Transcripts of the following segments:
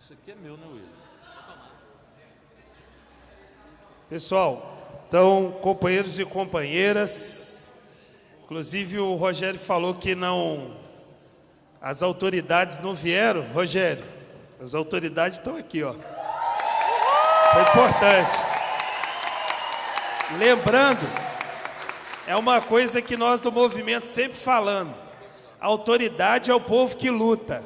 Isso aqui é meu, né, Will? Pessoal, então, companheiros e companheiras, inclusive o Rogério falou que as autoridades não vieram. Rogério, as autoridades estão aqui, ó. Isso é importante. Lembrando, é uma coisa que nós do movimento sempre falamos: a autoridade é o povo que luta.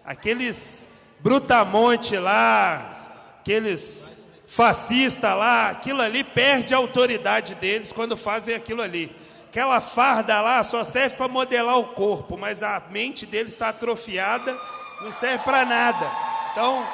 Aqueles brutamonte lá, aqueles fascistas lá, aquilo ali perde a autoridade deles quando fazem aquilo ali. Aquela farda lá só serve para modelar o corpo, mas a mente deles está atrofiada, não serve para nada. Então,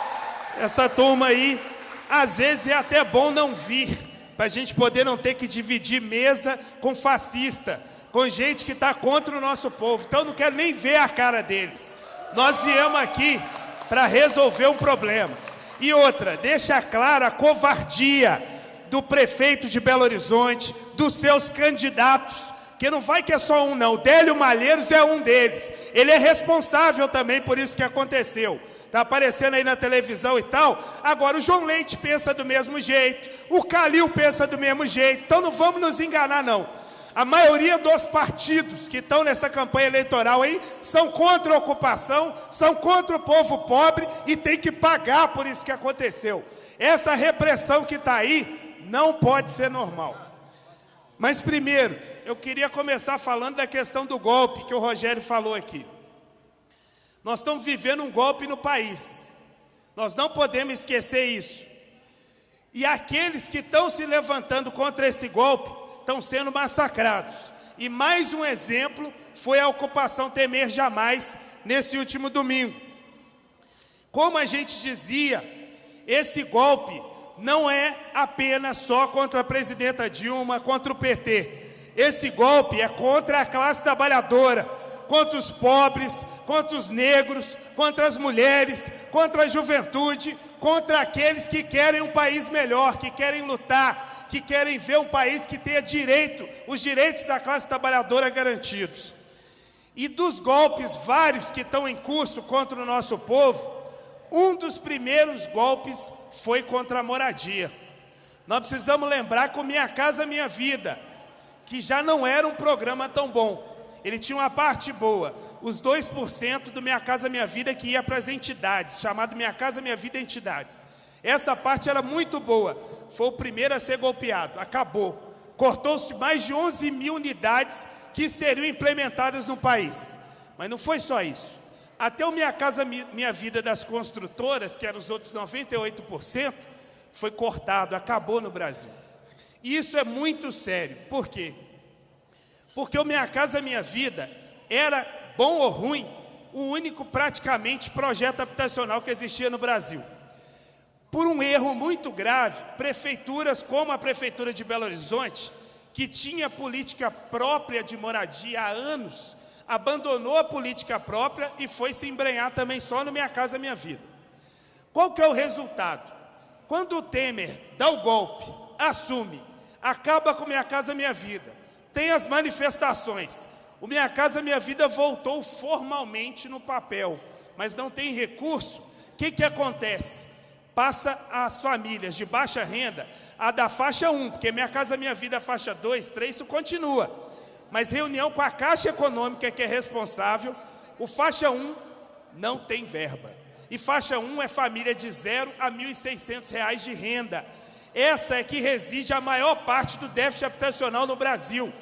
essa turma aí, às vezes é até bom não vir, para a gente poder não ter que dividir mesa com fascista, com gente que está contra o nosso povo. Então, eu não quero nem ver a cara deles. Nós viemos aqui para resolver um problema. E outra, deixa clara a covardia do prefeito de Belo Horizonte, dos seus candidatos, que não vai que é só um não, Délio Malheiros é um deles. Ele é responsável também por isso que aconteceu. Está aparecendo aí na televisão e tal. Agora o João Leite pensa do mesmo jeito, o Calil pensa do mesmo jeito, então não vamos nos enganar não. A maioria dos partidos que estão nessa campanha eleitoral aí são contra a ocupação, são contra o povo pobre e tem que pagar por isso que aconteceu. Essa repressão que está aí não pode ser normal. Mas primeiro, eu queria começar falando da questão do golpe que o Rogério falou aqui. Nós estamos vivendo um golpe no país. Nós não podemos esquecer isso. E aqueles que estão se levantando contra esse golpe estão sendo massacrados. E mais um exemplo foi a ocupação Temer Jamais, nesse último domingo. Como a gente dizia, esse golpe não é apenas só contra a presidenta Dilma, contra o PT. Esse golpe é contra a classe trabalhadora, contra os pobres, contra os negros, contra as mulheres, contra a juventude, contra aqueles que querem um país melhor, que querem lutar, que querem ver um país que tenha direito, os direitos da classe trabalhadora garantidos. E dos golpes vários que estão em curso contra o nosso povo, um dos primeiros golpes foi contra a moradia. Nós precisamos lembrar que o Minha Casa Minha Vida, que já não era um programa tão bom, ele tinha uma parte boa, os 2% do Minha Casa Minha Vida que ia para as entidades, chamado Minha Casa Minha Vida Entidades. Essa parte era muito boa, foi o primeiro a ser golpeado, acabou. Cortou-se mais de 11 mil unidades que seriam implementadas no país. Mas não foi só isso. Até o Minha Casa Minha Vida das construtoras, que eram os outros 98%, foi cortado, acabou no Brasil. E isso é muito sério. Por quê? Porque o Minha Casa Minha Vida era, bom ou ruim, o único praticamente projeto habitacional que existia no Brasil. Por um erro muito grave, prefeituras como a Prefeitura de Belo Horizonte, que tinha política própria de moradia há anos, abandonou a política própria e foi se embrenhar também só no Minha Casa Minha Vida. Qual que é o resultado? Quando o Temer dá o golpe, assume, acaba com Minha Casa Minha Vida, tem as manifestações, o Minha Casa Minha Vida voltou formalmente no papel, mas não tem recurso, o que acontece? Passa as famílias de baixa renda a da faixa 1, porque Minha Casa Minha Vida, faixa 2, 3, isso continua. Mas reunião com a Caixa Econômica, que é responsável, o faixa 1 não tem verba. E faixa 1 é família de 0 a R$ 1.600 de renda. Essa é que reside a maior parte do déficit habitacional no Brasil.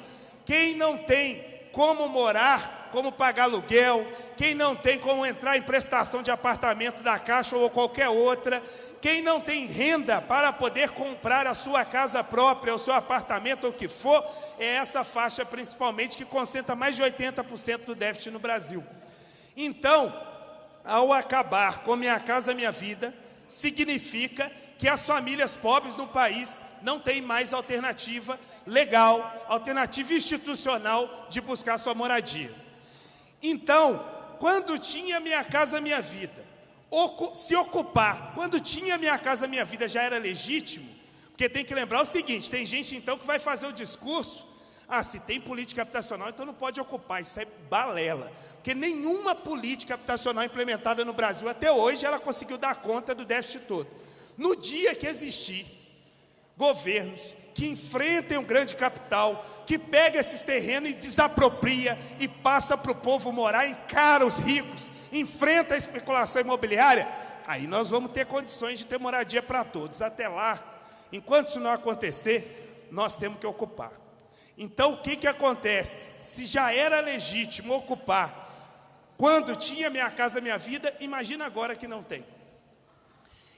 Quem não tem como morar, como pagar aluguel, quem não tem como entrar em prestação de apartamento da Caixa ou qualquer outra, quem não tem renda para poder comprar a sua casa própria, o seu apartamento ou o que for, é essa faixa principalmente que concentra mais de 80% do déficit no Brasil. Então, ao acabar com Minha Casa Minha Vida, significa que as famílias pobres no país não têm mais alternativa legal, alternativa institucional de buscar sua moradia. Então, quando tinha Minha Casa Minha Vida, se ocupar, quando tinha Minha Casa Minha Vida já era legítimo, porque tem que lembrar o seguinte, tem gente então que vai fazer o discurso, Ah, se tem política habitacional, então não pode ocupar. Isso é balela. Porque nenhuma política habitacional implementada no Brasil até hoje, ela conseguiu dar conta do déficit todo. No dia que existir governos que enfrentem um grande capital, que pega esses terrenos e desapropria e passa para o povo morar, encara os ricos, enfrenta a especulação imobiliária, aí nós vamos ter condições de ter moradia para todos. Até lá, enquanto isso não acontecer, nós temos que ocupar. Então, o que acontece? Se já era legítimo ocupar quando tinha Minha Casa Minha Vida, imagina agora que não tem.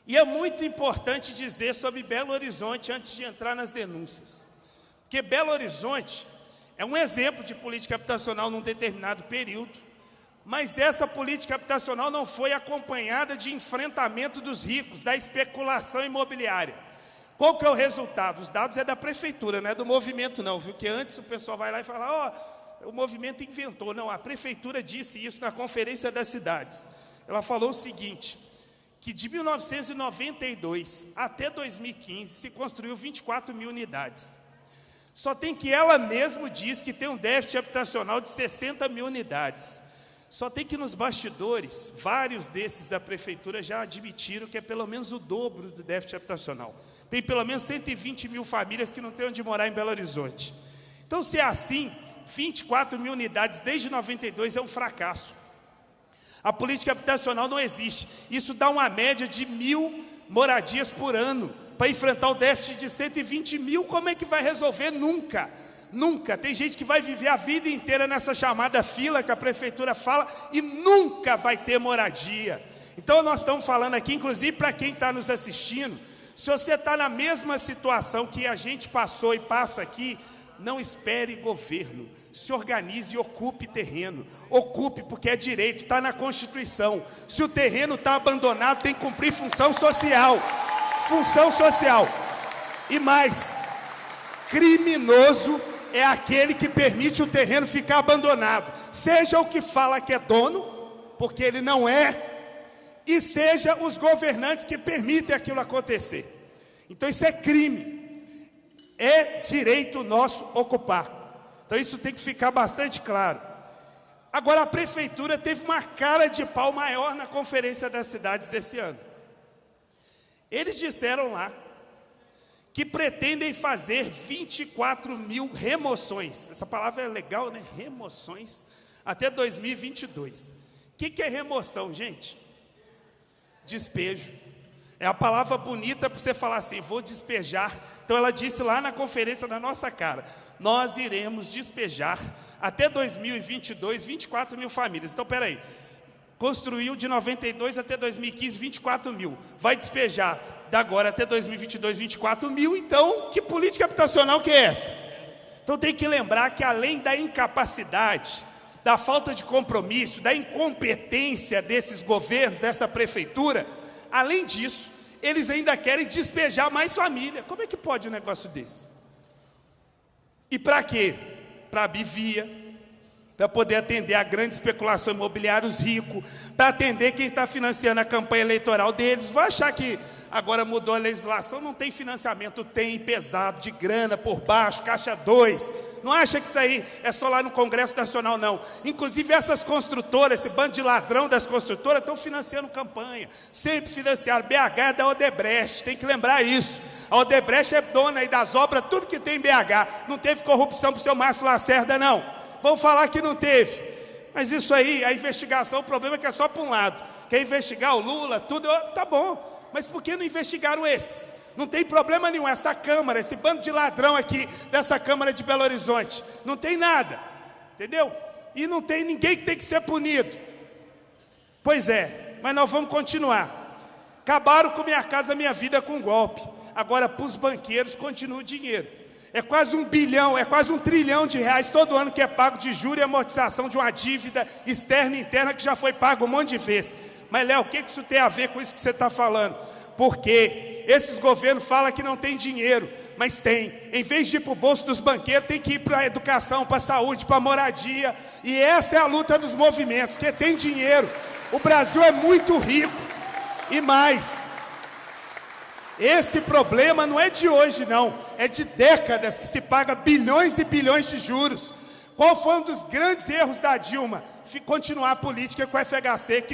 E é muito importante dizer sobre Belo Horizonte antes de entrar nas denúncias. Porque Belo Horizonte é um exemplo de política habitacional num determinado período, mas essa política habitacional não foi acompanhada de enfrentamento dos ricos, da especulação imobiliária. Qual que é o resultado? Os dados é da prefeitura, não é do movimento não, viu? Que antes o pessoal vai lá e fala, o movimento inventou. Não, a prefeitura disse isso na Conferência das Cidades. Ela falou o seguinte, que de 1992 até 2015 se construiu 24 mil unidades. Só tem que ela mesma diz que tem um déficit habitacional de 60 mil unidades. Só tem que nos bastidores, vários desses da prefeitura já admitiram que é pelo menos o dobro do déficit habitacional. Tem pelo menos 120 mil famílias que não têm onde morar em Belo Horizonte. Então, se é assim, 24 mil unidades desde 92 é um fracasso. A política habitacional não existe. Isso dá uma média de 1.000 moradias por ano. Para enfrentar o déficit de 120 mil, como é que vai resolver? Nunca. Nunca. Tem gente que vai viver a vida inteira nessa chamada fila que a prefeitura fala e nunca vai ter moradia. Então nós estamos falando aqui, inclusive para quem está nos assistindo, se você está na mesma situação que a gente passou e passa aqui, não espere governo, se organize e ocupe terreno. Ocupe porque é direito, está na Constituição. Se o terreno está abandonado, tem que cumprir função social. Função social. E mais, criminoso é aquele que permite o terreno ficar abandonado. Seja o que fala que é dono, porque ele não é, e seja os governantes que permitem aquilo acontecer. Então isso é crime. É direito nosso ocupar. Então isso tem que ficar bastante claro. Agora a prefeitura teve uma cara de pau maior na Conferência das Cidades desse ano. Eles disseram lá que pretendem fazer 24 mil remoções. Essa palavra é legal, né? Remoções até 2022. O que é remoção, gente? Despejo. É a palavra bonita para você falar assim, vou despejar. Então ela disse lá na conferência na nossa cara, nós iremos despejar até 2022, 24 mil famílias. Então, peraí, construiu de 92 até 2015, 24 mil. Vai despejar da agora até 2022, 24 mil. Então, que política habitacional que é essa? Então tem que lembrar que além da incapacidade, da falta de compromisso, da incompetência desses governos, dessa prefeitura, além disso, eles ainda querem despejar mais família. Como é que pode um negócio desse? E para quê? Para abrir via, para poder atender a grande especulação imobiliária, os ricos, para atender quem está financiando a campanha eleitoral deles. Vai achar que agora mudou a legislação, não tem financiamento, tem pesado, de grana por baixo, caixa 2. Não acha que isso aí é só lá no Congresso Nacional, não. Inclusive essas construtoras, esse bando de ladrão das construtoras, estão financiando campanha. Sempre financiaram. BH é da Odebrecht, tem que lembrar isso. A Odebrecht é dona aí das obras, tudo que tem em BH. Não teve corrupção para o seu Márcio Lacerda, não. Vão falar que não teve. Mas isso aí, a investigação, o problema é que é só para um lado. Quer investigar o Lula, tudo, tá bom. Mas por que não investigaram esses? Não tem problema nenhum, essa Câmara, esse bando de ladrão aqui, dessa Câmara de Belo Horizonte, não tem nada, entendeu? E não tem ninguém que tem que ser punido. Pois é, mas nós vamos continuar. Acabaram com Minha Casa Minha Vida com golpe. Agora, para os banqueiros, continua o dinheiro. É quase 1 bilhão, é quase 1 trilhão de reais todo ano que é pago de juros e amortização de uma dívida externa e interna que já foi pago um monte de vezes. Mas, Léo, o que isso tem a ver com isso que você está falando? Porque esses governos falam que não tem dinheiro, mas tem. Em vez de ir para o bolso dos banqueiros, tem que ir para a educação, para a saúde, para a moradia. E essa é a luta dos movimentos, porque tem dinheiro. O Brasil é muito rico. E mais, Esse problema não é de hoje, não. É de décadas que se paga bilhões e bilhões de juros. Qual foi um dos grandes erros da Dilma? Continuar a política com o FHC,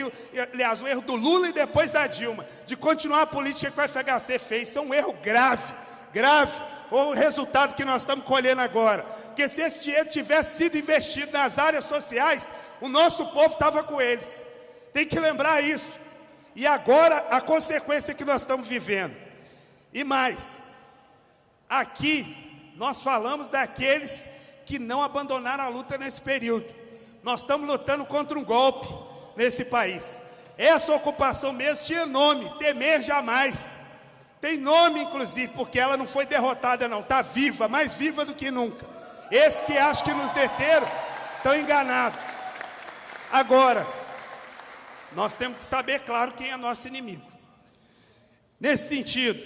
aliás, o erro do Lula e depois da Dilma, de continuar a política que o FHC fez. Isso é um erro grave, grave. O resultado que nós estamos colhendo agora. Porque se esse dinheiro tivesse sido investido nas áreas sociais, o nosso povo estava com eles. Tem que lembrar isso. E agora, a consequência que nós estamos vivendo. E mais, aqui, nós falamos daqueles que não abandonaram a luta nesse período. Nós estamos lutando contra um golpe nesse país. Essa ocupação mesmo tinha nome, Temer Jamais. Tem nome, inclusive, porque ela não foi derrotada, não. Está viva, mais viva do que nunca. Esses que acham que nos deteram, estão enganados. Agora, nós temos que saber, claro, quem é nosso inimigo. Nesse sentido,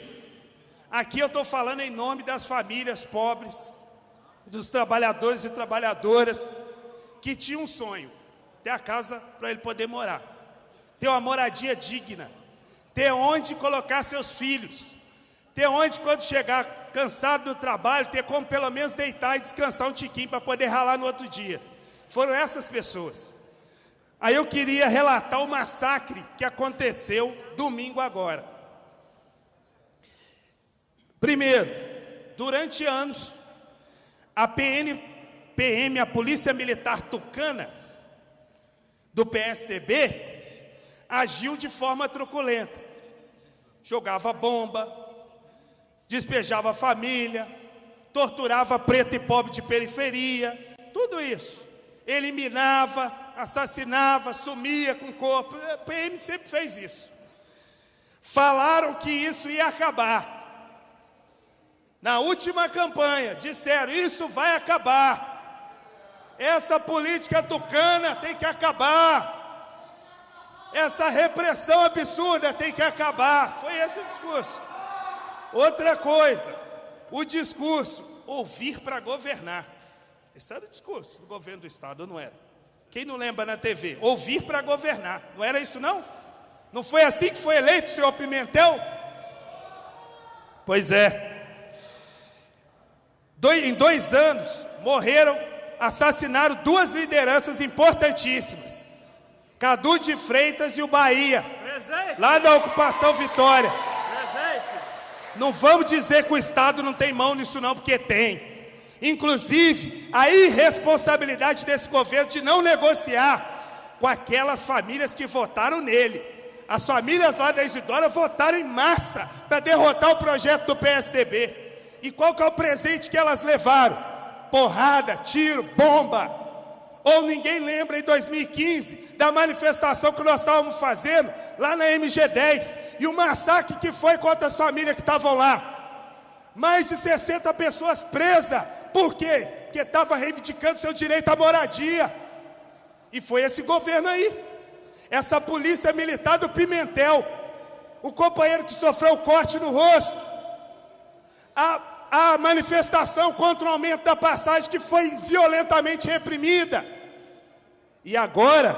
aqui eu estou falando em nome das famílias pobres, dos trabalhadores e trabalhadoras, que tinham um sonho, ter a casa para ele poder morar, ter uma moradia digna, ter onde colocar seus filhos, ter onde, quando chegar cansado do trabalho, ter como pelo menos deitar e descansar um tiquinho para poder ralar no outro dia. Foram essas pessoas. Aí eu queria relatar o massacre que aconteceu domingo agora. Primeiro, durante anos, a PM, a Polícia Militar Tucana, do PSDB, agiu de forma truculenta. Jogava bomba, despejava família, torturava preto e pobre de periferia, tudo isso. Eliminava, assassinava, sumia com o corpo. A PM sempre fez isso. Falaram que isso ia acabar. Na última campanha, disseram, isso vai acabar. Essa política tucana tem que acabar. Essa repressão absurda tem que acabar. Foi esse o discurso. Outra coisa, o discurso, ouvir para governar. Esse era o discurso do governo do Estado, não era? Quem não lembra na TV? Ouvir para governar. Não era isso, não? Não foi assim que foi eleito o senhor Pimentel? Pois é. Em 2 anos, assassinaram 2 lideranças importantíssimas. Cadu de Freitas e o Bahia. Presente. Lá da Ocupação Vitória. Presente. Não vamos dizer que o Estado não tem mão nisso não, porque tem. Inclusive, a irresponsabilidade desse governo de não negociar com aquelas famílias que votaram nele. As famílias lá da Isidora votaram em massa para derrotar o projeto do PSDB. E qual que é o presente que elas levaram? Porrada, tiro, bomba. Ou ninguém lembra em 2015 da manifestação que nós estávamos fazendo lá na MG10 e o massacre que foi contra as famílias que estavam lá. Mais de 60 pessoas presas. Por quê? Porque estavam reivindicando seu direito à moradia. E foi esse governo aí. Essa polícia militar do Pimentel. O companheiro que sofreu o corte no rosto. A manifestação contra o aumento da passagem que foi violentamente reprimida. E agora,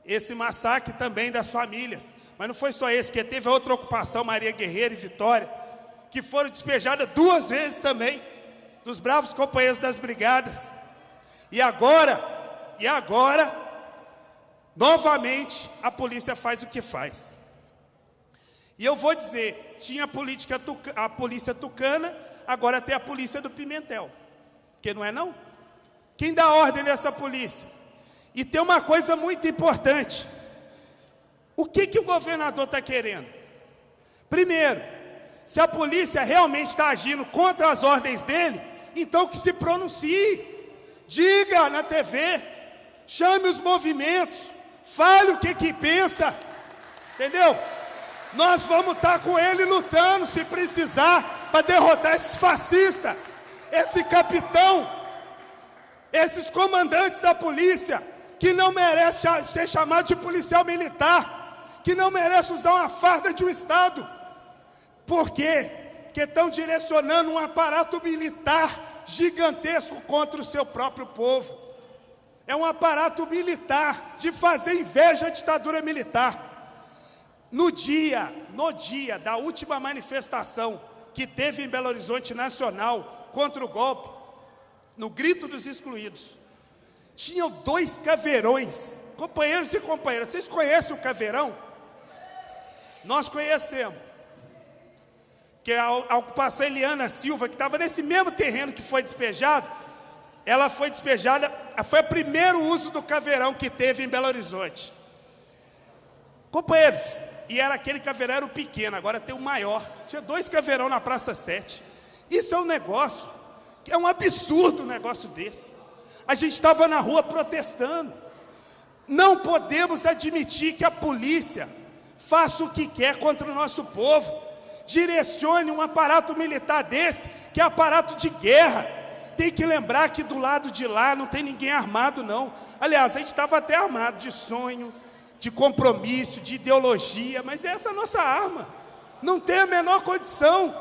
esse massacre também das famílias. Mas não foi só esse, porque teve outra ocupação, Maria Guerreira e Vitória, que foram despejadas 2 vezes também, dos bravos companheiros das brigadas. E agora, novamente, a polícia faz o que faz. E eu vou dizer, tinha a polícia tucana, agora tem a polícia do Pimentel. Porque não é não? Quem dá ordem nessa polícia? E tem uma coisa muito importante. O que o governador está querendo? Primeiro, se a polícia realmente está agindo contra as ordens dele, então que se pronuncie. Diga na TV, chame os movimentos, fale o que pensa. Entendeu? Nós vamos estar com ele lutando, se precisar, para derrotar esses fascistas, esse capitão, esses comandantes da polícia, que não merece ser chamado de policial militar, que não merece usar uma farda de um Estado. Por quê? Porque estão direcionando um aparato militar gigantesco contra o seu próprio povo. É um aparato militar de fazer inveja à ditadura militar. No dia da última manifestação que teve em Belo Horizonte Nacional contra o golpe, no Grito dos Excluídos, tinham 2 caveirões. Companheiros e companheiras, vocês conhecem o caveirão? Nós conhecemos. Que a ocupação Eliana Silva, que estava nesse mesmo terreno que foi despejado, ela foi despejada, foi o primeiro uso do caveirão que teve em Belo Horizonte. Companheiros, e era aquele caveirão, era o pequeno, agora tem o maior. Tinha 2 caveirão na Praça 7. Isso é um negócio, que é um absurdo um negócio desse. A gente estava na rua protestando. Não podemos admitir que a polícia faça o que quer contra o nosso povo. Direcione um aparato militar desse, que é aparato de guerra. Tem que lembrar que do lado de lá não tem ninguém armado, não. Aliás, a gente estava até armado de sonho, de compromisso, de ideologia, mas essa é a nossa arma. Não tem a menor condição.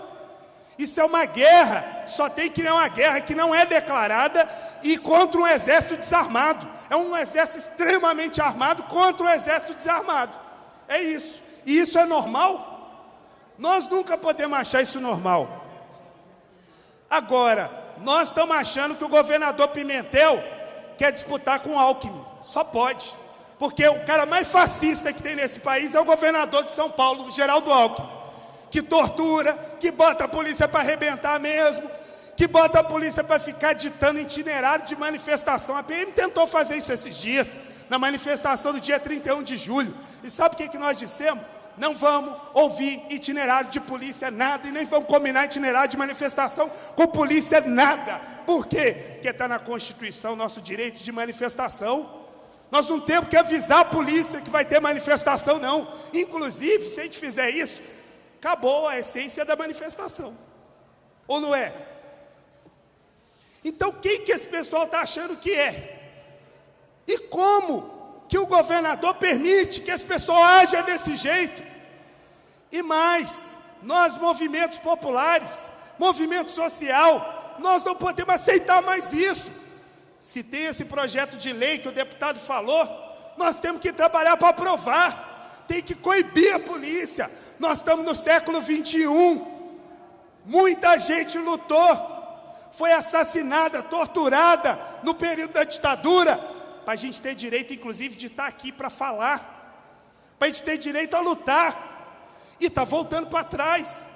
Isso é uma guerra, só tem que ser uma guerra que não é declarada e contra um exército desarmado. É um exército extremamente armado contra um exército desarmado. É isso. E isso é normal? Nós nunca podemos achar isso normal. Agora, nós estamos achando que o governador Pimentel quer disputar com o Alckmin. Só pode. Porque o cara mais fascista que tem nesse país é o governador de São Paulo, Geraldo Alckmin, que tortura, que bota a polícia para arrebentar mesmo, que bota a polícia para ficar ditando itinerário de manifestação. A PM tentou fazer isso esses dias, na manifestação do dia 31 de julho. E sabe o que nós dissemos? Não vamos ouvir itinerário de polícia, nada, e nem vamos combinar itinerário de manifestação com polícia, nada. Por quê? Porque está na Constituição nosso direito de manifestação. Nós não temos que avisar a polícia que vai ter manifestação, não. Inclusive, se a gente fizer isso, acabou a essência da manifestação. Ou não é? Então, quem que esse pessoal está achando que é? E como que o governador permite que esse pessoal haja desse jeito? E mais, nós, movimentos populares, movimento social, nós não podemos aceitar mais isso. Se tem esse projeto de lei que o deputado falou, nós temos que trabalhar para aprovar. Tem que coibir a polícia. Nós estamos no século 21. Muita gente lutou, foi assassinada, torturada no período da ditadura, para a gente ter direito, inclusive, de estar aqui para falar, para a gente ter direito a lutar. E está voltando para trás.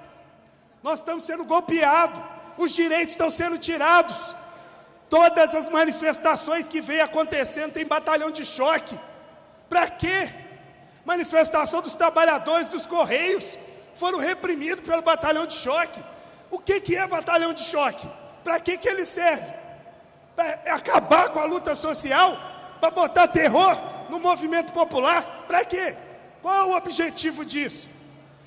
Nós estamos sendo golpeados, os direitos estão sendo tirados. Todas as manifestações que vem acontecendo tem batalhão de choque. Para quê? Manifestação dos trabalhadores dos Correios foram reprimidos pelo batalhão de choque. O que é batalhão de choque? Para que ele serve? Para acabar com a luta social? Para botar terror no movimento popular? Para quê? Qual é o objetivo disso?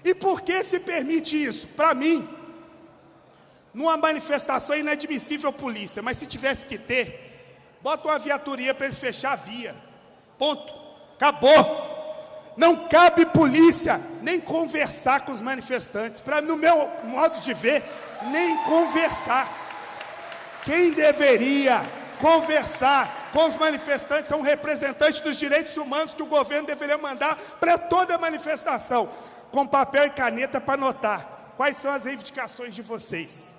E por que se permite isso? Para mim, numa manifestação é inadmissível polícia, mas se tivesse que ter, bota uma viaturinha para eles fechar a via. Ponto. Acabou. Não cabe polícia nem conversar com os manifestantes. No meu modo de ver, nem conversar. Quem deveria conversar com os manifestantes são representantes dos direitos humanos que o governo deveria mandar para toda manifestação, com papel e caneta para anotar quais são as reivindicações de vocês.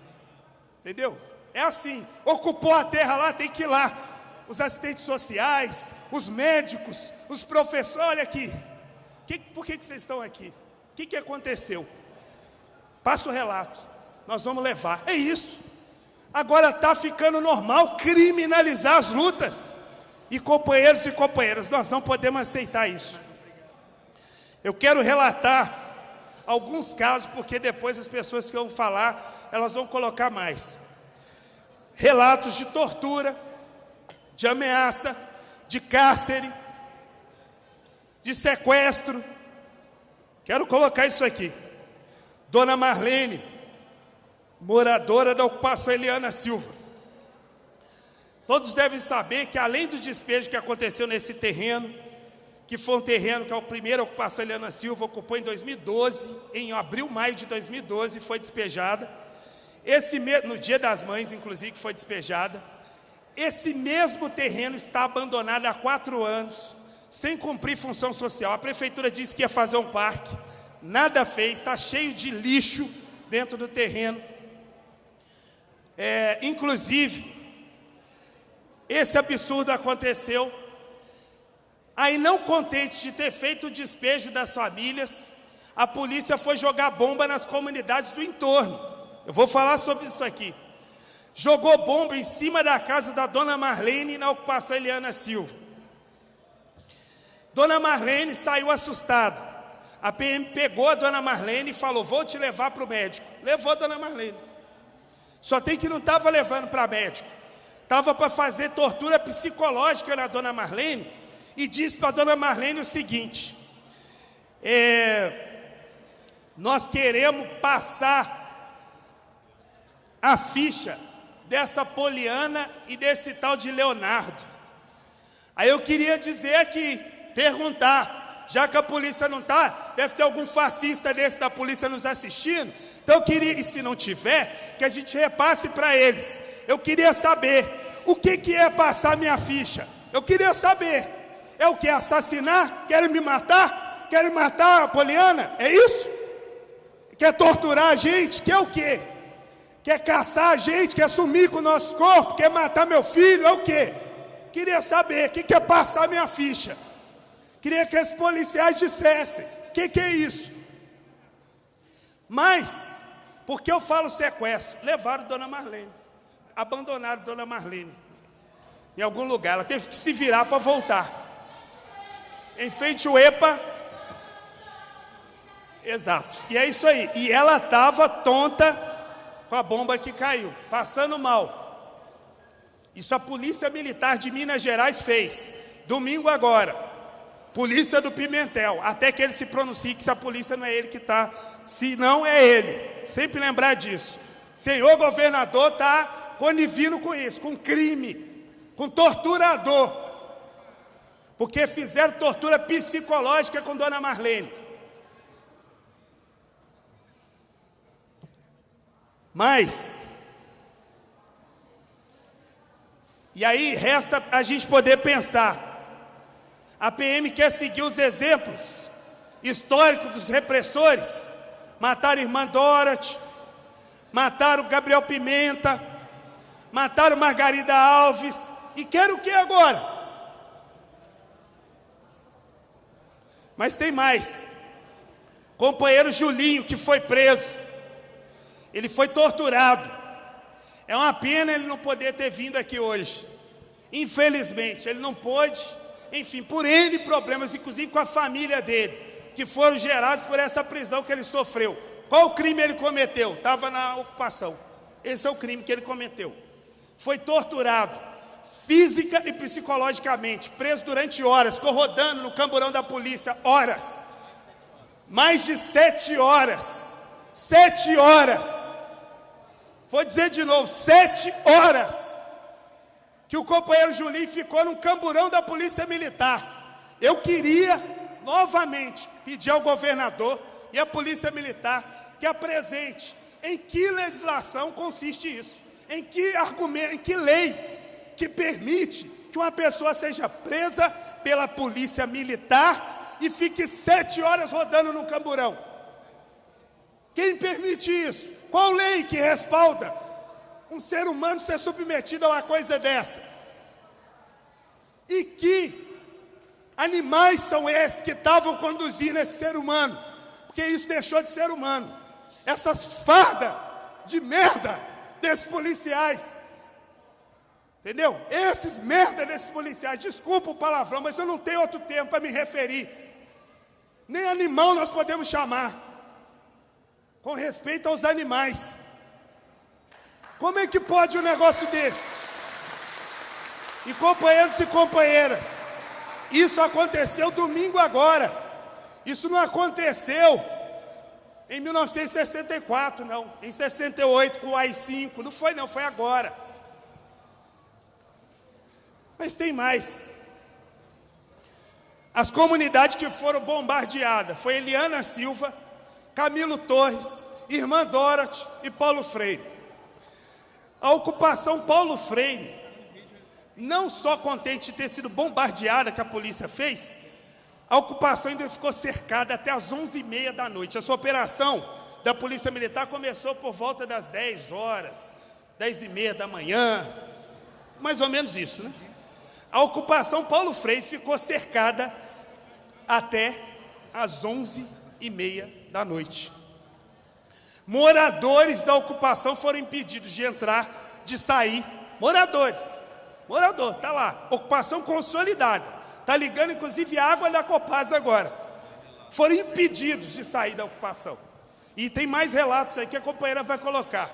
Entendeu? É assim, ocupou a terra lá, tem que ir lá. Os assistentes sociais, os médicos, os professores, olha aqui. Por que vocês estão aqui? O que aconteceu? Passa o relato, nós vamos levar. É isso. Agora está ficando normal criminalizar as lutas. E companheiros e companheiras, nós não podemos aceitar isso. Eu quero relatar alguns casos, porque depois as pessoas que vão falar, elas vão colocar mais. Relatos de tortura, de ameaça, de cárcere, de sequestro. Quero colocar isso aqui. Dona Marlene, moradora da ocupação Eliana Silva. Todos devem saber que, além do despejo que aconteceu nesse terreno, que foi um terreno que a primeira ocupação Eliana Silva ocupou em 2012, em abril, maio de 2012, foi despejada. No Dia das Mães, inclusive, foi despejada. Esse mesmo terreno está abandonado há 4 anos, sem cumprir função social. A prefeitura disse que ia fazer um parque, nada fez, está cheio de lixo dentro do terreno. Inclusive, esse absurdo aconteceu. Aí, não contente de ter feito o despejo das famílias, a polícia foi jogar bomba nas comunidades do entorno. Eu vou falar sobre isso aqui. Jogou bomba em cima da casa da dona Marlene, na ocupação Eliana Silva. Dona Marlene saiu assustada. A PM pegou a dona Marlene e falou: vou te levar para o médico. Levou a dona Marlene. Só tem que não estava levando para médico. Estava para fazer tortura psicológica na dona Marlene, e disse para a dona Marlene o seguinte: nós queremos passar a ficha dessa Poliana e desse tal de Leonardo. Aí eu queria dizer aqui, perguntar, já que a polícia não está, deve ter algum fascista desse da polícia nos assistindo, então eu queria, e se não tiver, que a gente repasse para eles. Eu queria saber, o que é passar minha ficha? Eu queria saber. É o que? Assassinar? Querem me matar? Querem matar a Poliana? É isso? Quer torturar a gente? Quer o quê? Quer caçar a gente? Quer sumir com o nosso corpo? Quer matar meu filho? É o quê? Queria saber, o que é passar minha ficha? Queria que esses policiais dissessem, o que é isso? Mas, por que eu falo sequestro? Levaram Dona Marlene, abandonaram Dona Marlene em algum lugar, ela teve que se virar para voltar. Em frente ao EPA, exato, e é isso aí. E ela estava tonta com a bomba que caiu, passando mal. Isso a Polícia Militar de Minas Gerais fez, domingo agora. Polícia do Pimentel, até que ele se pronuncie que se a polícia não é ele que está, se não é ele. Sempre lembrar disso. Senhor governador está conivendo com isso, com crime, com torturador. Porque fizeram tortura psicológica com Dona Marlene. Mas, e aí resta a gente poder pensar, a PM quer seguir os exemplos históricos dos repressores, mataram a irmã Dorothy, mataram o Gabriel Pimenta, mataram Margarida Alves, e quer o que agora? Mas tem mais. Companheiro Julinho, que foi preso, ele foi torturado. É uma pena ele não poder ter vindo aqui hoje. Infelizmente, ele não pôde, enfim, por N problemas, inclusive com a família dele, que foram gerados por essa prisão que ele sofreu. Qual o crime ele cometeu? Estava na ocupação. Esse é o crime que ele cometeu. Foi torturado física e psicologicamente, preso durante horas, ficou rodando no camburão da polícia, horas. Mais de 7 horas. 7 horas. Vou dizer de novo, 7 horas. Que o companheiro Julinho ficou no camburão da Polícia Militar. Eu queria, novamente, pedir ao governador e à Polícia Militar que apresente em que legislação consiste isso. Em que argumento, em que lei que permite que uma pessoa seja presa pela polícia militar e fique 7 horas rodando no camburão? Quem permite isso? Qual lei que respalda um ser humano ser submetido a uma coisa dessa? E que animais são esses que estavam conduzindo esse ser humano? Porque isso deixou de ser humano. Essas fardas de merda desses policiais. Entendeu? Esses merda desses policiais, desculpa o palavrão, mas eu não tenho outro termo para me referir. Nem animal nós podemos chamar, com respeito aos animais. Como é que pode um negócio desse? E companheiros e companheiras, isso aconteceu domingo agora. Isso não aconteceu em 1964, não. Em 68, com o AI-5. Não foi não, foi agora. Mas tem mais. As comunidades que foram bombardeadas foi Eliana Silva, Camilo Torres, Irmã Dorothy e Paulo Freire. A ocupação Paulo Freire não só contente de ter sido bombardeada, que a polícia fez, a ocupação ainda ficou cercada até as 11h30 da noite. Essa operação da Polícia Militar começou por volta das 10 horas, 10h30 da manhã, mais ou menos isso, né? A ocupação Paulo Freire ficou cercada até as 11h30 da noite. Moradores da ocupação foram impedidos de entrar, de sair. Morador, está lá, ocupação consolidada. Está ligando, inclusive, a água da Copasa agora. Foram impedidos de sair da ocupação. E tem mais relatos aí que a companheira vai colocar.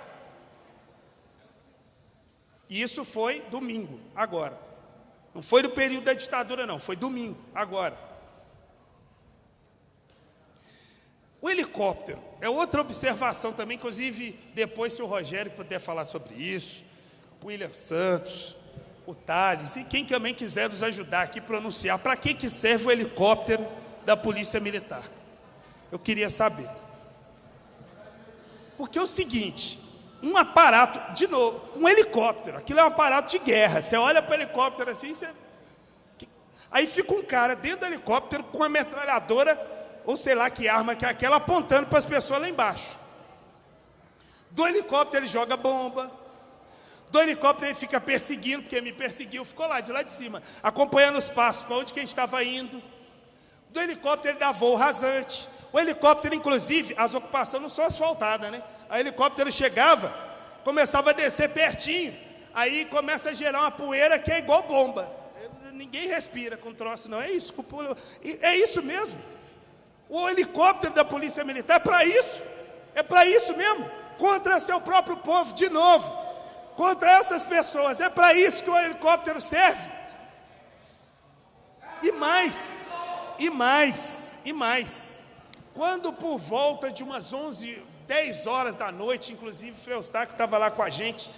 E isso foi domingo, agora. Não foi no período da ditadura, não. Foi domingo, agora. O helicóptero é outra observação também, inclusive, depois, se o Rogério puder falar sobre isso, o William Santos, o Thales, e quem também quiser nos ajudar aqui a pronunciar, para que serve o helicóptero da Polícia Militar? Eu queria saber. Porque é o seguinte, um aparato, de novo, um helicóptero, aquilo é um aparato de guerra, você olha para o helicóptero assim, aí fica um cara dentro do helicóptero com uma metralhadora, ou sei lá que arma que é aquela, apontando para as pessoas lá embaixo. Do helicóptero ele joga bomba, do helicóptero ele fica perseguindo, porque me perseguiu, ficou lá de cima, acompanhando os passos, para onde que a gente estava indo. Do helicóptero ele dá voo rasante. O helicóptero, inclusive, as ocupações não são asfaltadas, né? O helicóptero chegava, começava a descer pertinho, aí começa a gerar uma poeira que é igual bomba. Ninguém respira com troço, não. É isso, é isso mesmo. O helicóptero da Polícia Militar é para isso mesmo, contra seu próprio povo, de novo, contra essas pessoas, é para isso que o helicóptero serve. E mais, quando por volta de umas 10 horas da noite, inclusive o Eustáquio estava lá com a gente,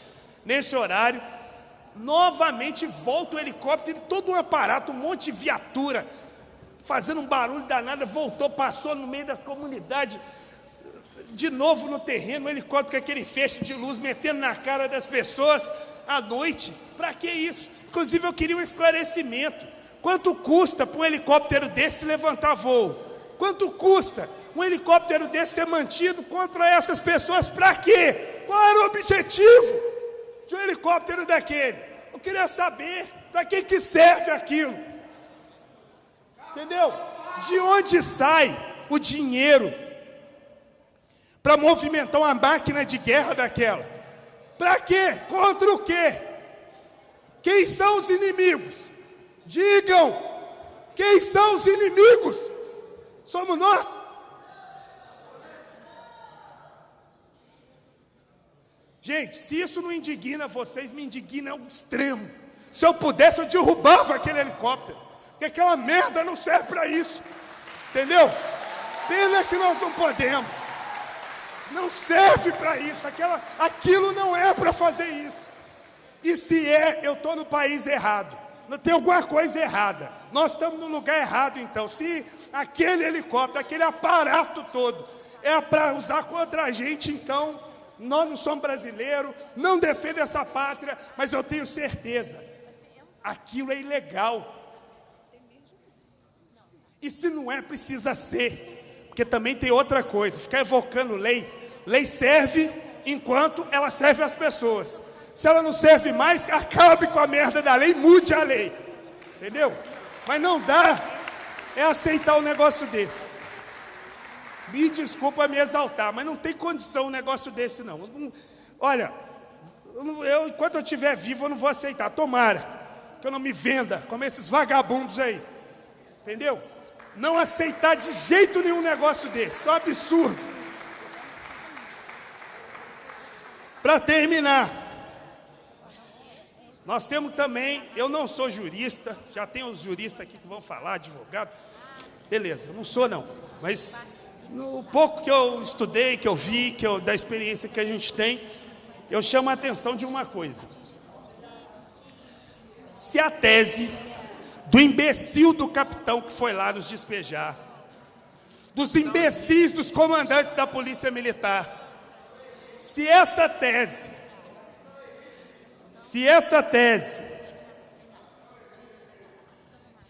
nesse horário, novamente volta o helicóptero, todo um aparato, um monte de viatura, fazendo um barulho danado, voltou, passou no meio das comunidades, de novo no terreno, o helicóptero com aquele feixe de luz, metendo na cara das pessoas, à noite. Para que isso? Inclusive eu queria um esclarecimento. Quanto custa para um helicóptero desse levantar voo? Quanto custa um helicóptero desse ser mantido contra essas pessoas? Para quê? Qual era o objetivo de um helicóptero daquele? Eu queria saber para que serve aquilo. Entendeu? De onde sai o dinheiro para movimentar uma máquina de guerra daquela? Para quê? Contra o quê? Quem são os inimigos? Digam, quem são os inimigos? Somos nós? Gente, se isso não indigna vocês, me indigna ao extremo. Se eu pudesse, eu derrubava aquele helicóptero, porque aquela merda não serve para isso, entendeu? Pena que nós não podemos. Não serve para isso, aquilo não é para fazer isso. E se eu estou no país errado. Não tem alguma coisa errada. Nós estamos no lugar errado, então. Se aquele helicóptero, aquele aparato todo, é para usar contra a gente, então, nós não somos brasileiros, não defendemos essa pátria, mas eu tenho certeza, aquilo é ilegal. E se não é, precisa ser. Porque também tem outra coisa, ficar evocando lei. Lei serve enquanto ela serve às pessoas. Se ela não serve mais, acabe com a merda da lei, mude a lei. Entendeu? Mas não dá aceitar um negócio desse. Me desculpa me exaltar, mas não tem condição um negócio desse, não. Olha, enquanto eu estiver vivo, eu não vou aceitar. Tomara que eu não me venda como esses vagabundos aí. Entendeu? Não aceitar de jeito nenhum negócio desse. Isso é um absurdo. Para terminar, nós temos também, eu não sou jurista, já tem os juristas aqui que vão falar, advogado, beleza, não sou não, mas no pouco que eu estudei, que eu vi, da experiência que a gente tem, eu chamo a atenção de uma coisa. Se a tese do imbecil do capitão que foi lá nos despejar, dos imbecis dos comandantes da Polícia Militar, se essa tese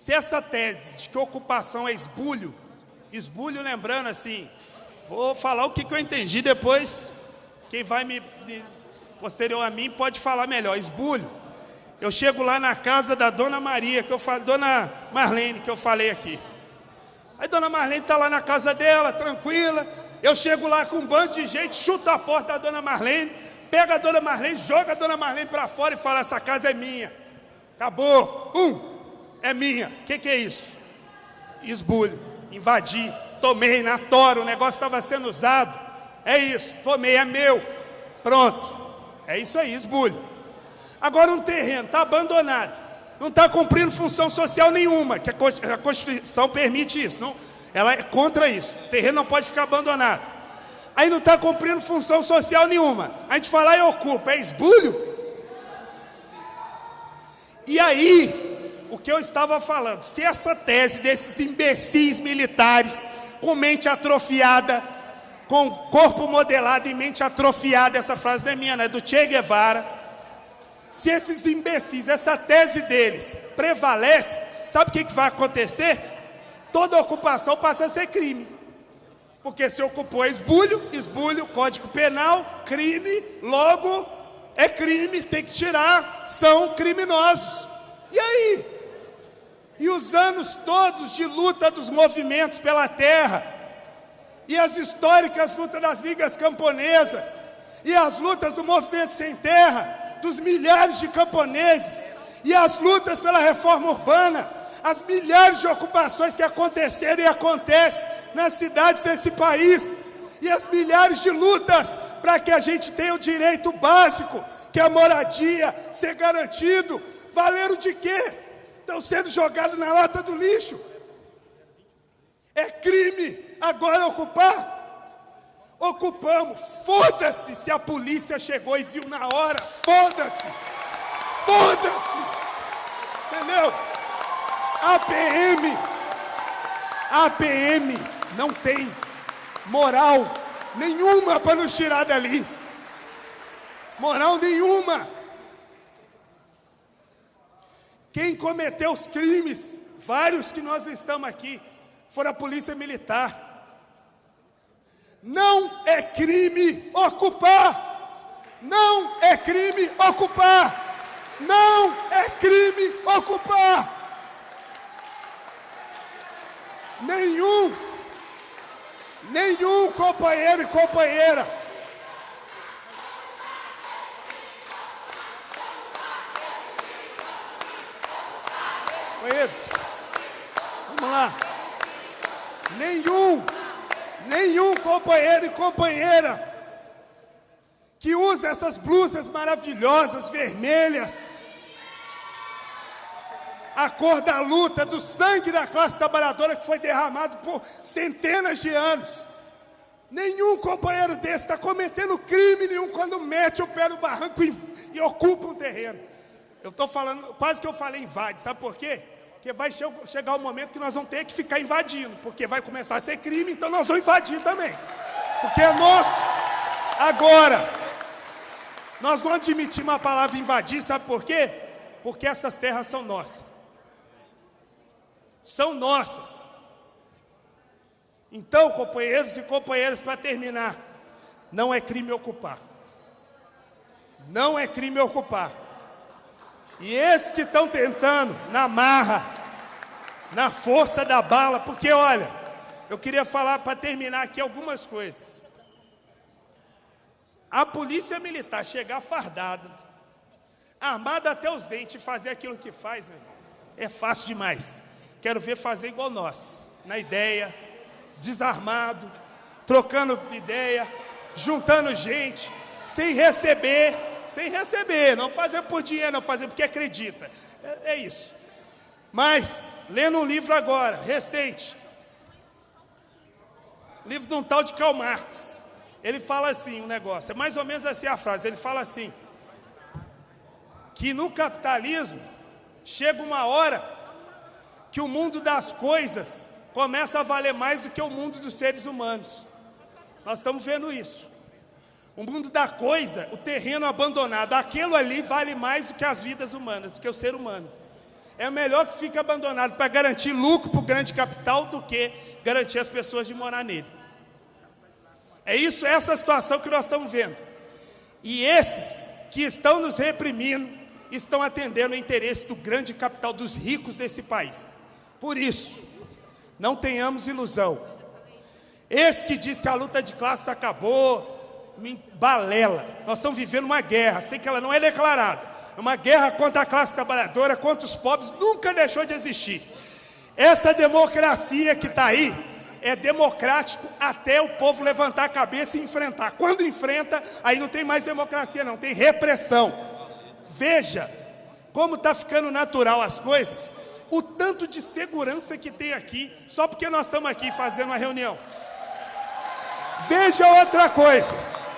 Se essa tese de que ocupação é esbulho, lembrando assim, vou falar o que eu entendi, depois quem vai posterior a mim pode falar melhor. Esbulho, eu chego lá na casa da Dona Maria, Dona Marlene, que eu falei aqui. Aí Dona Marlene está lá na casa dela, tranquila. Eu chego lá com um bando de gente, chuto a porta da Dona Marlene, pega a Dona Marlene, joga a Dona Marlene para fora e fala, essa casa é minha. Acabou. É minha. O que é isso? Esbulho, invadi, tomei na tora, o negócio estava sendo usado. É isso, tomei, é meu. Pronto. É isso aí, esbulho. Agora um terreno está abandonado, não está cumprindo função social nenhuma, que a Constituição permite isso, não, ela é contra isso. O terreno não pode ficar abandonado. Aí não está cumprindo função social nenhuma. A gente fala e ocupa, é esbulho? E aí, o que eu estava falando, se essa tese desses imbecis militares com mente atrofiada, com corpo modelado e mente atrofiada, essa frase não é minha, não é do Che Guevara, se esses imbecis, essa tese deles prevalece, sabe o que vai acontecer? Toda ocupação passa a ser crime. Porque se ocupou esbulho, Código Penal, crime, logo é crime, tem que tirar, são criminosos. E aí? E os anos todos de luta dos movimentos pela terra, e as históricas lutas das ligas camponesas, e as lutas do movimento sem terra, dos milhares de camponeses, e as lutas pela reforma urbana, as milhares de ocupações que aconteceram e acontecem nas cidades desse país, e as milhares de lutas para que a gente tenha o direito básico, que é a moradia, ser garantido, valeram de quê? Estão sendo jogados na lata do lixo. É crime agora ocupar? Ocupamos, foda-se se a polícia chegou e viu na hora, foda-se, entendeu? A PM não tem moral nenhuma para nos tirar dali, moral nenhuma. Quem cometeu os crimes, vários que nós estamos aqui, foram a polícia militar. Não é crime ocupar! Não é crime ocupar! Não é crime ocupar! Nenhum companheiro e companheira. Companheiros, vamos lá. Nenhum companheiro e companheira que usa essas blusas maravilhosas, vermelhas, a cor da luta, do sangue da classe trabalhadora que foi derramado por centenas de anos. Nenhum companheiro desse está cometendo crime nenhum quando mete o pé no barranco e ocupa um terreno. Eu estou falando, quase que eu falei invade, sabe por quê? Porque vai chegar o momento que nós vamos ter que ficar invadindo, porque vai começar a ser crime, então nós vamos invadir também. Porque é nosso. Agora, nós não admitimos a palavra invadir, sabe por quê? Porque essas terras são nossas. São nossas. Então, companheiros e companheiras, para terminar, não é crime ocupar. Não é crime ocupar. E esses que estão tentando, na marra, na força da bala, porque, olha, eu queria falar, para terminar aqui, algumas coisas. A polícia militar chegar fardada, armada até os dentes, e fazer aquilo que faz, meu irmão, é fácil demais. Quero ver fazer igual nós, na ideia, desarmado, trocando ideia, juntando gente, sem receber, não fazer por dinheiro, não fazer porque acredita. É isso. Mas, lendo um livro agora, recente, livro de um tal de Karl Marx, ele fala assim, um negócio, é mais ou menos assim a frase, ele fala assim, que no capitalismo, chega uma hora que o mundo das coisas começa a valer mais do que o mundo dos seres humanos. Nós estamos vendo isso. O mundo da coisa, o terreno abandonado, aquilo ali vale mais do que as vidas humanas, do que o ser humano. É melhor que fique abandonado para garantir lucro para o grande capital do que garantir as pessoas de morar nele. É isso, essa situação que nós estamos vendo. E esses que estão nos reprimindo estão atendendo o interesse do grande capital, dos ricos desse país. Por isso, não tenhamos ilusão. Esse que diz que a luta de classe acabou, balela. Nós estamos vivendo uma guerra, sei que ela não é declarada. É uma guerra contra a classe trabalhadora, contra os pobres, nunca deixou de existir. Essa democracia que está aí é democrático até o povo levantar a cabeça e enfrentar. Quando enfrenta, aí não tem mais democracia não, tem repressão. Veja como está ficando natural as coisas, o tanto de segurança que tem aqui, só porque nós estamos aqui fazendo uma reunião. Veja outra coisa,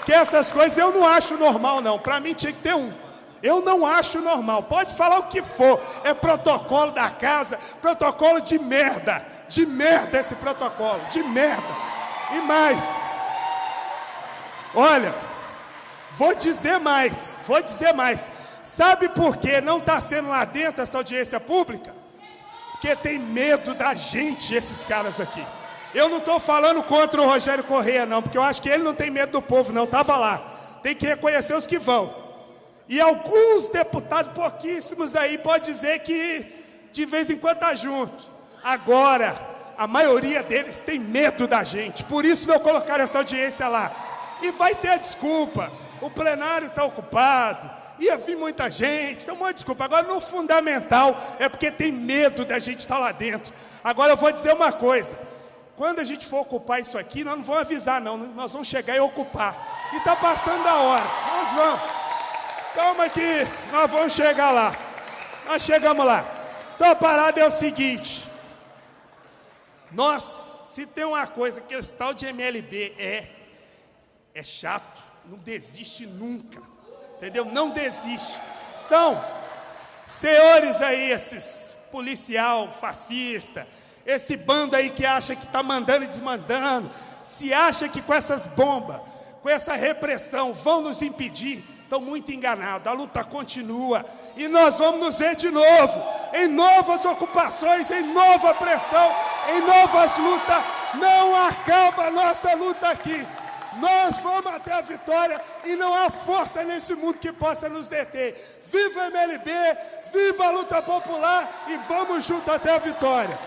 que essas coisas eu não acho normal não, para mim tinha que ter um. Eu não acho normal, pode falar o que for, é protocolo da casa, protocolo de merda esse protocolo, de merda. E mais, olha, vou dizer mais, sabe por que não está sendo lá dentro essa audiência pública? Porque tem medo da gente, esses caras aqui. Eu não estou falando contra o Rogério Correia não, porque eu acho que ele não tem medo do povo não, estava lá, tem que reconhecer os que vão. E alguns deputados, pouquíssimos aí, pode dizer que de vez em quando está junto. Agora, a maioria deles tem medo da gente, por isso não colocaram essa audiência lá. E vai ter a desculpa, o plenário está ocupado, ia vir muita gente, então uma desculpa. Agora, no fundamental, é porque tem medo da gente estar lá dentro. Agora, eu vou dizer uma coisa, quando a gente for ocupar isso aqui, nós não vamos avisar não, nós vamos chegar e ocupar. E está passando a hora, nós vamos. Calma que nós vamos chegar lá. Nós chegamos lá. Então a parada é o seguinte. Nós, se tem uma coisa que esse tal de MLB é chato, não desiste nunca. Entendeu? Não desiste. Então, senhores aí, esses policial fascista, esse bando aí que acha que está mandando e desmandando, se acha que com essas bombas, com essa repressão vão nos impedir, estão muito enganados. A luta continua e nós vamos nos ver de novo, em novas ocupações, em nova pressão, em novas lutas. Não acaba a nossa luta aqui. Nós vamos até a vitória e não há força nesse mundo que possa nos deter. Viva a MLB, viva a luta popular e vamos junto até a vitória.